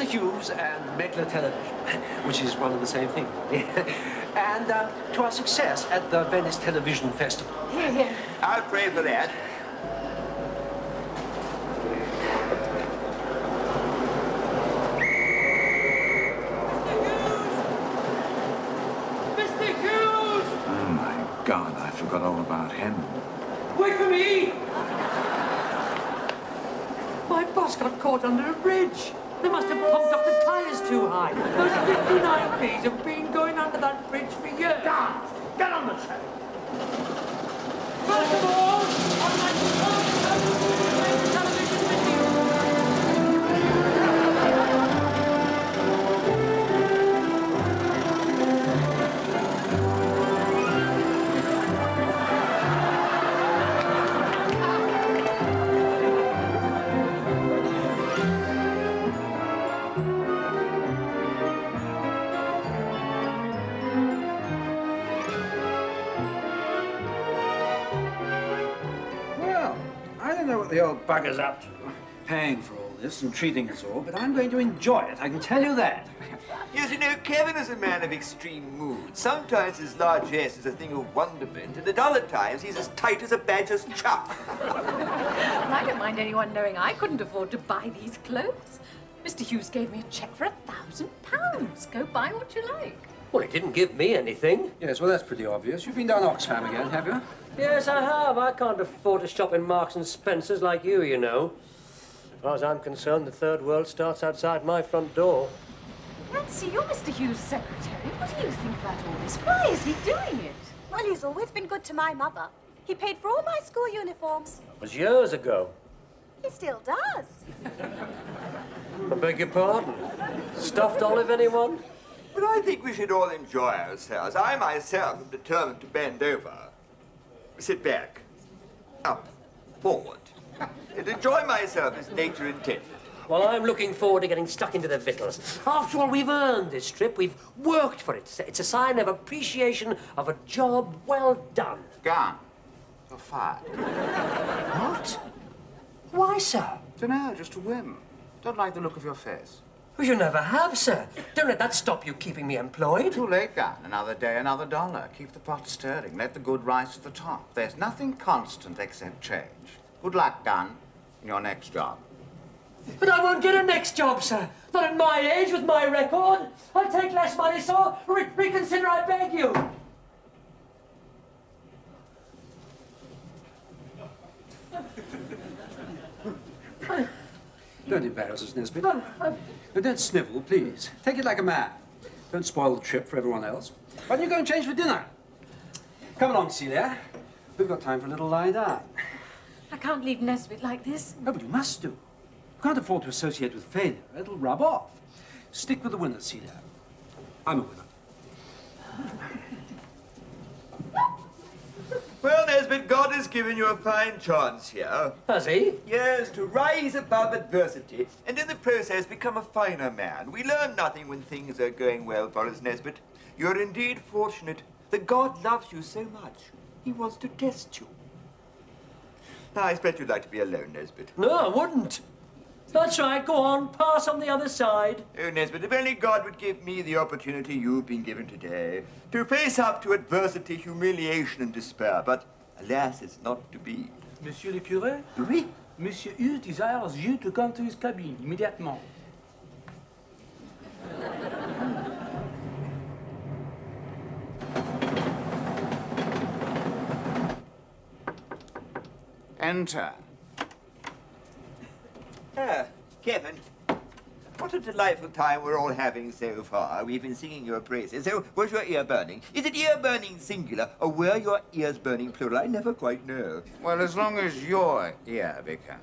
Mr. Hughes and Megla television, which is one and the same thing. And to our success at the Venice Television Festival. Here, here. I'll pray for that. Mr. Hughes! Oh, my God, I forgot all about him. Wait for me! My bus got caught under a bridge. They must have pumped up the tyres too high. Those 59 Bs have been going under that bridge for years. Down! Get on the train! First of all, I'd like to the television with you. I don't know what the old bugger's up to, paying for all this and treating us all, but I'm going to enjoy it, I can tell you that. Yes, you know, Kevin is a man of extreme moods. Sometimes his largesse is a thing of wonderment, and at other times he's as tight as a badger's chuff. I don't mind anyone knowing I couldn't afford to buy these clothes. Mr. Hughes gave me a cheque for £1,000. Go buy what you like. Well, he didn't give me anything. Yes, well, that's pretty obvious. You've been down Oxfam again, have you? Yes, I have. I can't afford to shop in Marks and Spencer's like you know. As far as I'm concerned, the third world starts outside my front door. Nancy, you're Mr. Hughes' secretary. What do you think about all this? Why is he doing it? Well, he's always been good to my mother. He paid for all my school uniforms. It was years ago. He still does. I beg your pardon. Stuffed olive, anyone? But I think we should all enjoy ourselves. I myself am determined to bend over. Sit back. Up. Forward. And enjoy myself as nature intended. Well, I'm looking forward to getting stuck into the victuals. After all, we've earned this trip. We've worked for it. It's a sign of appreciation of a job well done. Gone. You're fired. What? Why, sir? Dunno, just a whim. Don't like the look of your face. Well, you never have, sir. Don't let that stop you keeping me employed. Too late, Gun. Another day, another dollar. Keep the pot stirring. Let the good rise to the top. There's nothing constant except change. Good luck, Gun, in your next job. But I won't get a next job, sir. Not at my age, with my record. I'll take less money, so reconsider, I beg you. Don't embarrass us, Nesbitt. No, don't snivel, please. Take it like a man. Don't spoil the trip for everyone else. Why don't you go and change for dinner? Come along, Celia. We've got time for a little lie down. I can't leave Nesbitt like this. No, but you must do. You can't afford to associate with failure. It'll rub off. Stick with the winners, Celia. I'm a winner. Well, Nesbitt, God has given you a fine chance here. Has he? Yes, to rise above adversity and in the process become a finer man. We learn nothing when things are going well for us, Nesbitt. You're indeed fortunate that God loves you so much. He wants to test you. Now, I expect you'd like to be alone, Nesbitt. No, I wouldn't. That's right, go on, pass on the other side. Oh, Nesbitt, if only God would give me the opportunity you've been given today to face up to adversity, humiliation, and despair. But, alas, it's not to be. Monsieur le curé? Oui? Monsieur Hughes desires you to come to his cabin immediately. Enter. Ah, Kevin, what a delightful time we're all having so far. We've been singing your praises. So, was your ear burning? Is it ear burning singular, or were your ears burning plural? I never quite know. Well, as long as you're here, Vicar.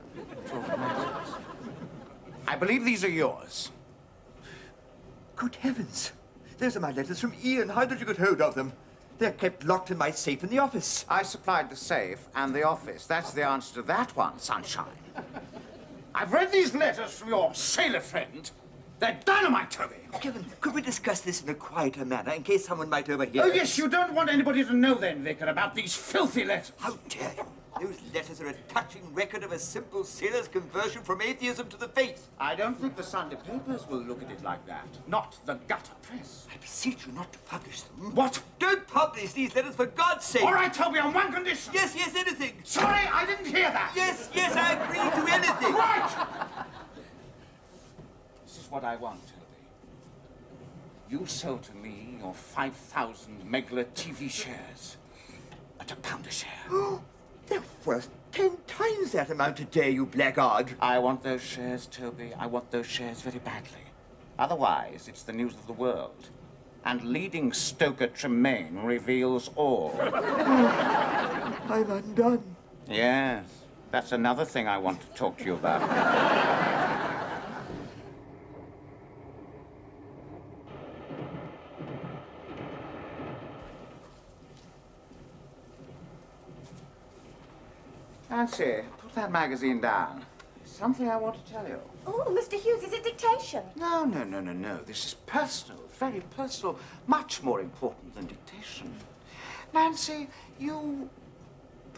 I believe these are yours. Good heavens! Those are my letters from Ian. How did you get hold of them? They're kept locked in my safe in the office. I supplied the safe and the office. That's the answer to that one, sunshine. I've read these letters from your sailor friend. They're dynamite, Toby. Kevin, could we discuss this in a quieter manner in case someone might overhear? Oh, yes, you don't want anybody to know then, Vicar, about these filthy letters. How dare you? Those letters are a touching record of a simple sailor's conversion from atheism to the faith. I don't think the Sunday papers will look at it like that. Not the gutter press. I beseech you not to publish them. What? Don't publish these letters for God's sake. All right, Toby, on one condition. Yes, yes, anything. Sorry, I didn't hear that. Yes, yes, I agree to anything. Right! This is what I want, Toby. You sell to me your 5,000 Megla TV shares at £1 a share. They're worth 10 times that amount today, you blackguard. I want those shares, Toby. I want those shares very badly. Otherwise, it's the news of the world. And leading stoker Tremaine reveals all. I'm undone. Yes, that's another thing I want to talk to you about. Nancy, put that magazine down. There's something I want to tell you. Oh, Mr. Hughes, is it dictation? No. This is personal, very personal, much more important than dictation. Nancy, you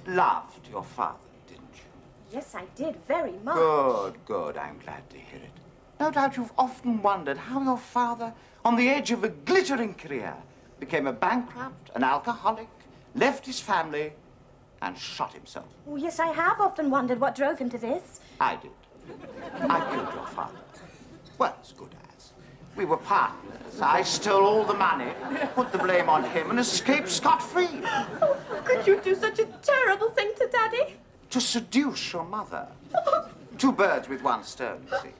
loved your father, didn't you? Yes, I did, very much. Good. I'm glad to hear it. No doubt you've often wondered how your father, on the edge of a glittering career, became a bankrupt, an alcoholic, left his family, and shot himself. Oh, yes, I have often wondered what drove him to this. I did. I killed your father. Well, as good as. We were partners. I stole all the money, put the blame on him, and escaped scot-free. Oh, how could you do such a terrible thing to Daddy? To seduce your mother. Two birds with one stone, you see.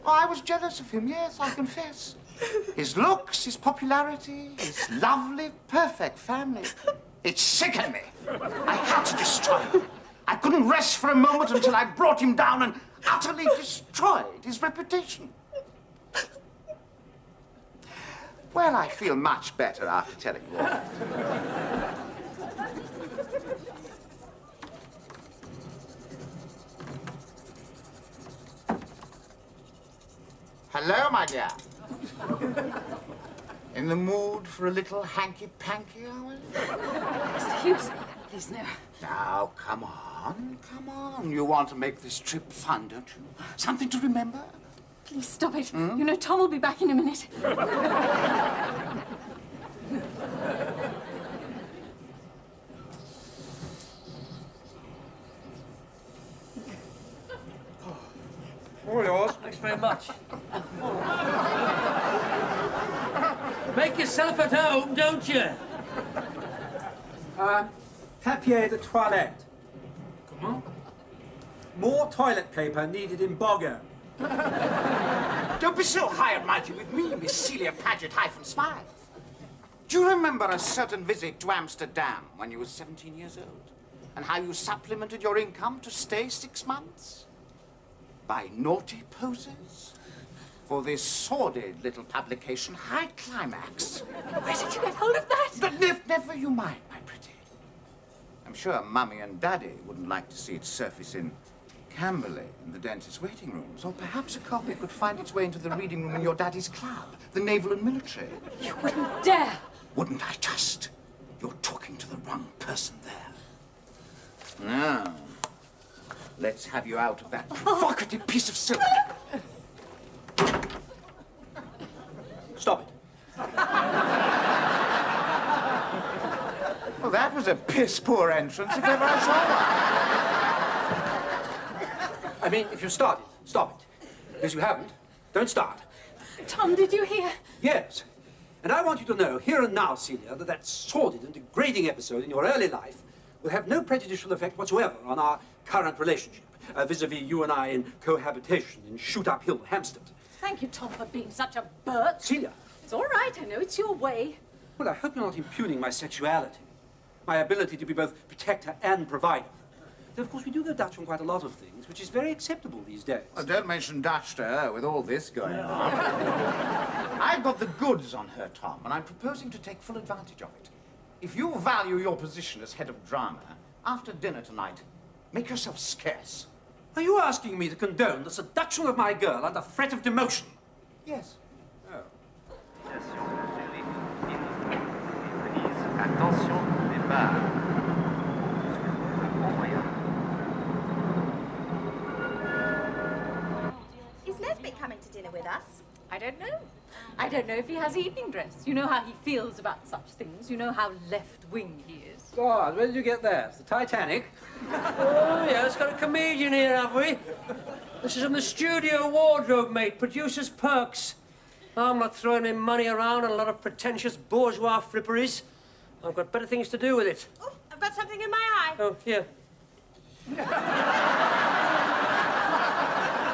Oh, I was jealous of him, yes, I confess. His looks, his popularity, his lovely, perfect family. It sickened me. I had to destroy him. I couldn't rest for a moment until I brought him down and utterly destroyed his reputation. Well, I feel much better after telling you all that. Hello, my dear. In the mood for a little hanky-panky, are we? Mr. Hughes, please no. Now, come on. You want to make this trip fun, don't you? Something to remember? Please stop it. You know Tom will be back in a minute. All yours. Thanks very much. Make yourself at home, don't you? Papier de toilette. Comment? More toilet paper needed in Bogo. Don't be so high and mighty with me, Miss Celia Paget-Smythe. Do you remember a certain visit to Amsterdam when you were 17 years old? And how you supplemented your income to stay 6 months? By naughty poses? For this sordid little publication, High Climax. Where did you get hold of that? But never you mind, my pretty. I'm sure Mummy and Daddy wouldn't like to see it surface in Camberley in the dentist's waiting rooms. Or perhaps a copy could find its way into the reading room in your daddy's club, the Naval and Military. You wouldn't dare. Wouldn't I just? You're talking to the wrong person there. Now, let's have you out of that provocative piece of silk. Stop it. Well, that was a piss-poor entrance if ever I saw one. I mean, if you started, stop it. Because you haven't, don't start. Tom, did you hear? Yes. And I want you to know, here and now, Celia, that sordid and degrading episode in your early life will have no prejudicial effect whatsoever on our current relationship, vis-a-vis you and I in cohabitation in Shoot Up Hill, Hampstead. Thank you, Tom, for being such a bird. Celia. It's all right. I know it's your way. Well, I hope you're not impugning my sexuality, my ability to be both protector and provider. Though, of course, we do go Dutch on quite a lot of things, which is very acceptable these days. Well, don't mention Dutch to her with all this going on. I've got the goods on her, Tom, and I'm proposing to take full advantage of it. If you value your position as head of drama, after dinner tonight, make yourself scarce. Are you asking me to condone the seduction of my girl under threat of demotion? Yes. Attention, départ. Envoyez I don't know. I don't know if he has evening dress. You know how he feels about such things. You know how left-wing he is. God, where did you get that? The Titanic? Oh, yes, got a comedian here, have we? This is from the studio wardrobe, mate. Producer's perks. I'm not throwing in money around on a lot of pretentious bourgeois fripperies. I've got better things to do with it. Oh, I've got something in my eye. Oh, here.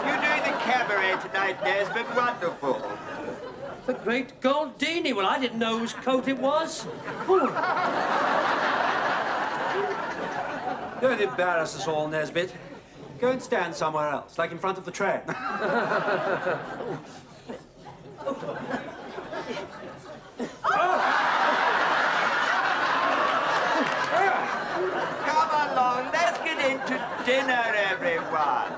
You're doing the cabaret tonight, Nesbitt. Wonderful. The great Goldini. Well, I didn't know whose coat it was. Ooh. Don't embarrass us all, Nesbitt. Go and stand somewhere else, like in front of the train. Come along, let's get into dinner, everyone.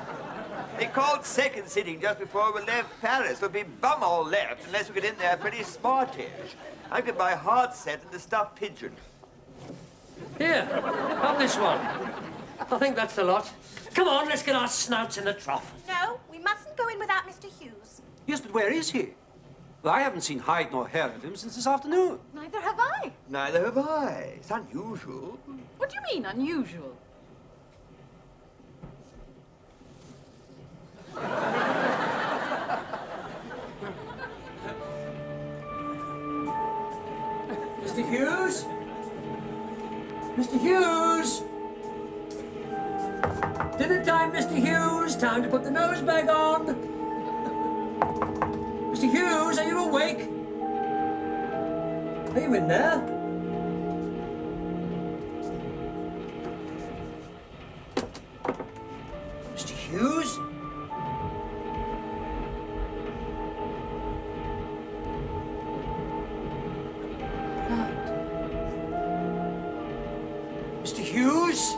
They called second sitting just before we left Paris. We'll be bum all left unless we get in there pretty smartish. I've got my heart set in the stuffed pigeon. Here, have this one. I think that's the lot. Come on, let's get our snouts in the trough. No, we mustn't go in without Mr. Hughes. Yes, but where is he? Well, I haven't seen hide nor hair of him since this afternoon. Neither have I. Neither have I. It's unusual. What do you mean, unusual? Mr. Hughes? Mr. Hughes? Dinner time, Mr. Hughes. Time to put the nose bag on. Mr. Hughes, are you awake? Are you in there? Mr. Hughes? Mr. Hughes?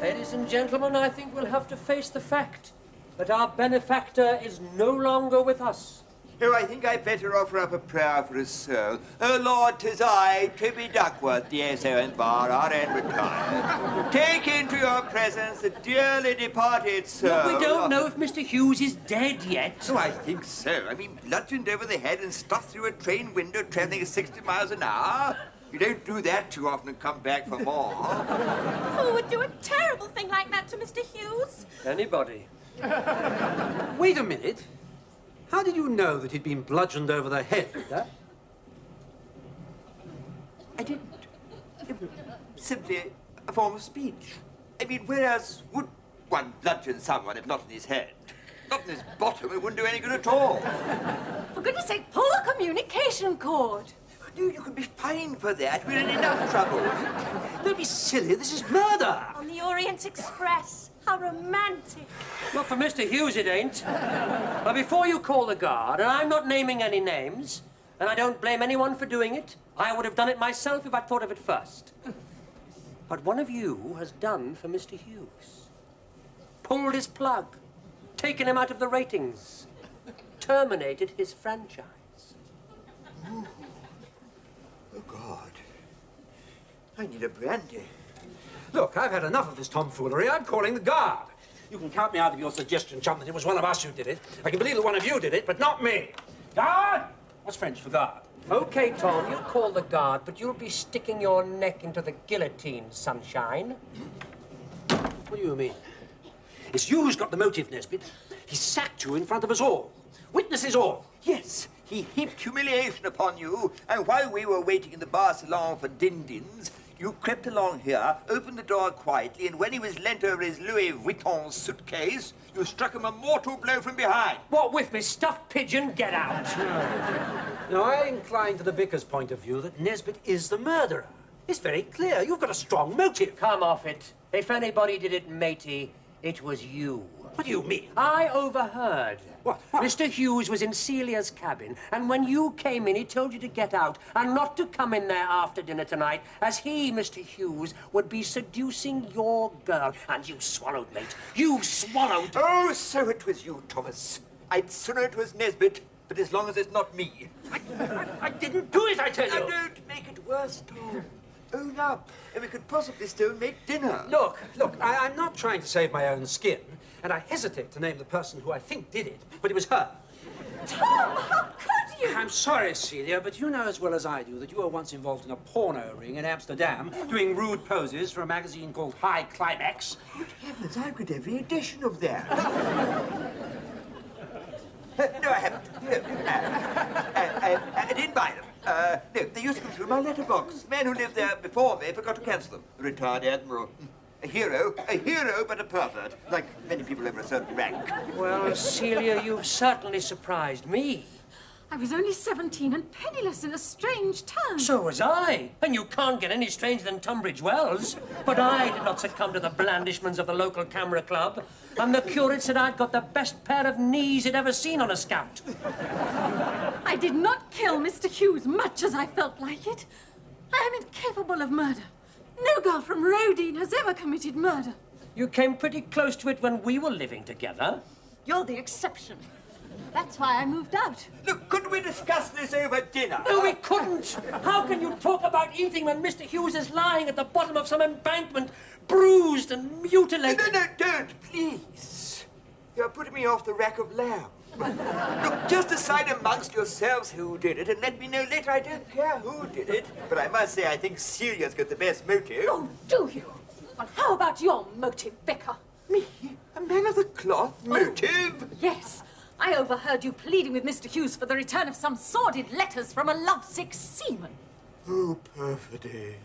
Ladies and gentlemen, I think we'll have to face the fact that our benefactor is no longer with us. Oh, I think I'd better offer up a prayer for his soul. Oh, Lord, 'tis I, Toby Duckworth, the S.O. and bar, R.N. retired. Take into your presence the dearly departed soul. But we don't know if Mr. Hughes is dead yet. Oh, I think so. I mean, bludgeoned over the head and stuffed through a train window traveling at 60 miles an hour. You don't do that too often and come back for more. Who would do a terrible thing like that to Mr. Hughes? Anybody. Wait a minute. How did you know that he'd been bludgeoned over the head with that? I didn't. Simply a form of speech. I mean, where else would one bludgeon someone if not in his head? Not in his bottom, it wouldn't do any good at all. For goodness sake, pull the communication cord. No, you could be fined for that. We're in enough trouble. Don't be silly. This is murder. On the Orient Express. How romantic. Not for Mr. Hughes, it ain't. But before you call the guard, and I'm not naming any names, and I don't blame anyone for doing it, I would have done it myself if I'd thought of it first. But one of you has done for Mr. Hughes. Pulled his plug, taken him out of the ratings, terminated his franchise. Oh, God. I need a brandy. Look, I've had enough of this tomfoolery. I'm calling the guard. You can count me out of your suggestion, chum, that it was one of us who did it. I can believe that one of you did it, but not me. Guard! What's French for guard? Okay, Tom, you call the guard, but you'll be sticking your neck into the guillotine, sunshine. What do you mean? It's you who's got the motive, Nesbitt. He sacked you in front of us all. Witnesses all. Yes, he heaped humiliation upon you, and while we were waiting in the bar salon for din-dins, you crept along here, opened the door quietly, and when he was leant over his Louis Vuitton suitcase, you struck him a mortal blow from behind. What with me, stuffed pigeon? Get out! Now, I incline to the vicar's point of view that Nesbitt is the murderer. It's very clear. You've got a strong motive. Come off it. If anybody did it, matey, It was you. What do you mean? I overheard. What? Mr. Hughes was in Celia's cabin, and when you came in, he told you to get out and not to come in there after dinner tonight, as he, Mr. Hughes, would be seducing your girl. And you swallowed, mate. You swallowed. Oh, so it was you, Thomas. I'd sooner it was Nesbitt, but as long as it's not me. I didn't do it, I tell you. Now, don't make it worse, Tom. Own up, and we could possibly still make dinner. Look, I'm not trying to save my own skin, and I hesitate to name the person who I think did it, but it was her. Tom, how could you? I'm sorry, Celia, but you know as well as I do that you were once involved in a porno ring in Amsterdam, doing rude poses for a magazine called High Climax. Good heavens, I've got every edition of that. No, I haven't. No, I didn't buy them. No, they used to come through my letterbox. The man who lived there before me forgot to cancel them. A retired admiral. A hero, but a pervert, like many people over a certain rank. Well, Celia, you've certainly surprised me. I was only 17 and penniless in a strange town. So was I. And you can't get any stranger than Tunbridge Wells. But I did not succumb to the blandishments of the local camera club. And the curate said I'd got the best pair of knees he'd ever seen on a scout. I did not kill Mr. Hughes, much as I felt like it. I am incapable of murder. No girl from Rodine has ever committed murder. You came pretty close to it when we were living together. You're the exception. That's why I moved out. Look, couldn't we discuss this over dinner? No, we couldn't. How can you talk about eating when Mr. Hughes is lying at the bottom of some embankment, bruised and mutilated? No, don't, please. You're putting me off the rack of lamb. Look, just decide amongst yourselves who did it, and let me know later. I don't care who did it, but I must say I think Celia's got the best motive. Oh, do you? Well, how about your motive, Vicar? Me? A man of the cloth? Motive? Yes. I overheard you pleading with Mr. Hughes for the return of some sordid letters from a lovesick seaman. Oh, perfidy.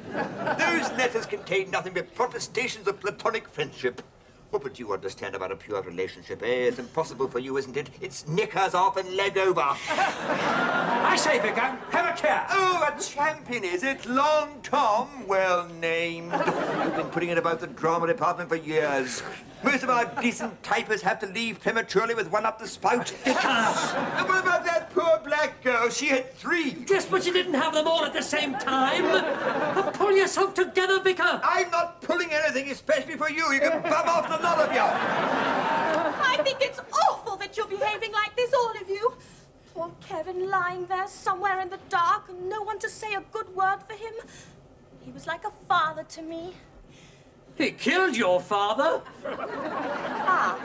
Those letters contain nothing but protestations of platonic friendship. What would you understand about a pure relationship, eh? It's impossible for you, isn't it? It's knickers off and leg over. I say, Vicar, have a care. Oh, a champion, is it? Long Tom? Well named. You've been putting it about the drama department for years. Most of our decent typists have to leave prematurely with one up the spout. Vicar! And what about that poor black girl? She had 3. Yes, but you didn't have them all at the same time. Now pull yourself together, Vicar. I'm not pulling anything, especially for you. You can bum off the lot of you. I think it's awful that you're behaving like this, all of you. Poor Kevin lying there somewhere in the dark and no one to say a good word for him. He was like a father to me. He killed your father? Ah.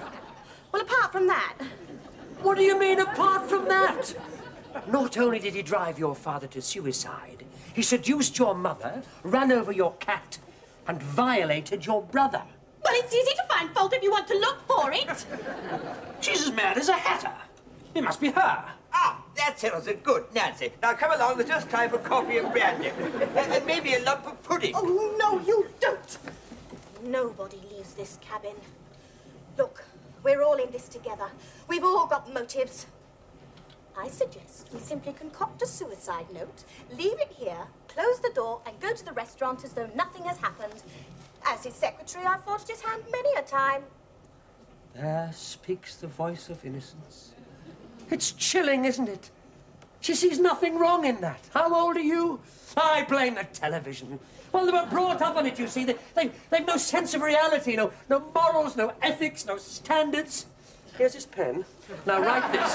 Well, apart from that, What do you mean, apart from that? Not only did he drive your father to suicide, he seduced your mother, ran over your cat, and violated your brother. well, it's easy to find fault if you want to look for it. She's as mad as a hatter. It must be her. Ah, that settles it. Good, Nancy. Now come along. There's just time for coffee and brandy. And maybe a lump of pudding. Oh, no, you don't. Nobody leaves this cabin. Look, we're all in this together. We've all got motives. I suggest we simply concoct a suicide note, leave it here, close the door, and go to the restaurant as though nothing has happened. As his secretary, I forged his hand many a time. There speaks the voice of innocence. It's chilling, isn't it? She sees nothing wrong in that. How old are you? I blame the television. Well, they were brought up on it, you see. They've no sense of reality, no morals, no ethics, no standards. Here's his pen. Now write this.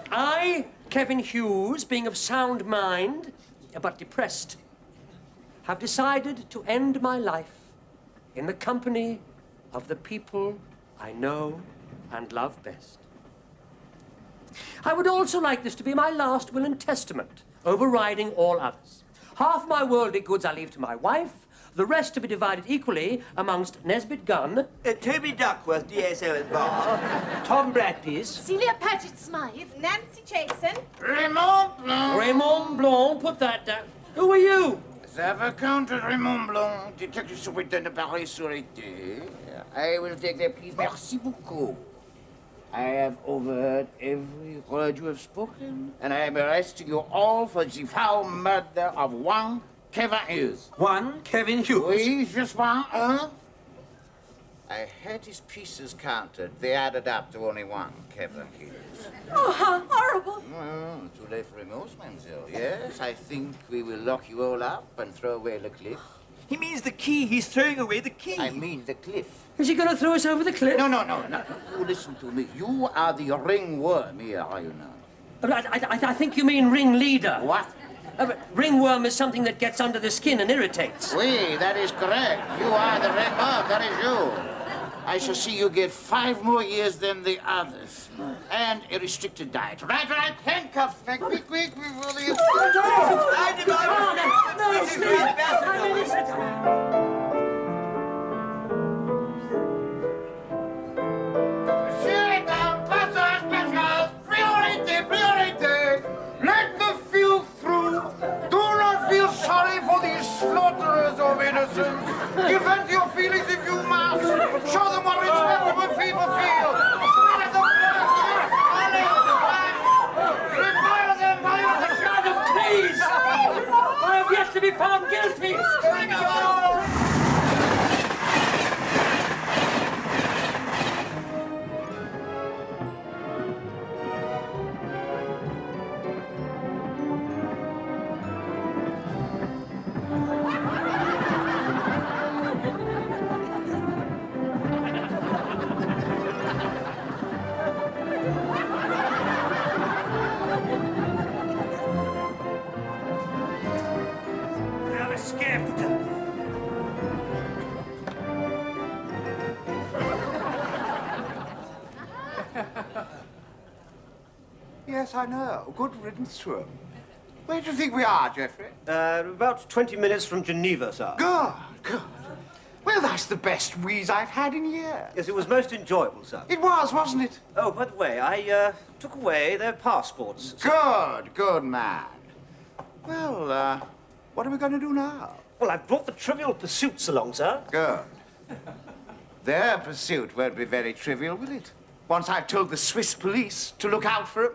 I, Kevin Hughes, being of sound mind, but depressed, have decided to end my life in the company of the people I know and love best. I would also like this to be my last will and testament, overriding all others. Half my worldly goods I leave to my wife, the rest to be divided equally amongst Nesbitt Gunn, Toby Duckworth, DSO and Bar. Tom Bradpies, Celia Paget Smythe. Nancy Chasen. Raymond Blanc. Raymond Blanc, put that down. Who are you? The Vicomte Raymond Blanc, Detective Superintendent Paris Sûreté. I will take the please. Merci beaucoup. I have overheard every word you have spoken, and I am arresting you all for the foul murder of one Kevin Hughes. One Kevin Hughes. Oui, just one, I had his pieces counted. They added up to only one, Kevin Hughes. Oh, how horrible. Well, too late for remorse, mademoiselle. Yes, I think we will lock you all up and throw away the cliff. He means the key. He's throwing away the key. I mean the cliff. Is he going to throw us over the cliff? No. You listen to me. You are the ringworm here, are you not? I think you mean ringleader. What? But ringworm is something that gets under the skin and irritates. Oui, that is correct. You are the ringworm. That is you. I shall see you get 5 more years than the others. And a restricted diet. Right. Handcuffs. Quick, before the... Sit down, passers, passers. Priority. Let the few through. Do not feel sorry for these slaughterers of innocence. Give vent to your feelings if you must. Show them what respectable people feel. Let them revile them by your... Madam, please! I have yet to be found guilty! Yes, I know. Good riddance to 'em. Where do you think we are, Geoffrey? About 20 minutes from Geneva, sir. Good. Well, that's the best wheeze I've had in years. Yes, it was most enjoyable, sir. It was, wasn't it? Oh, by the way, I took away their passports. Good man. Well, what are we going to do now? Well, I've brought the Trivial Pursuits along, sir. Good. Their pursuit won't be very trivial, will it? Once I've told the Swiss police to look out for 'em.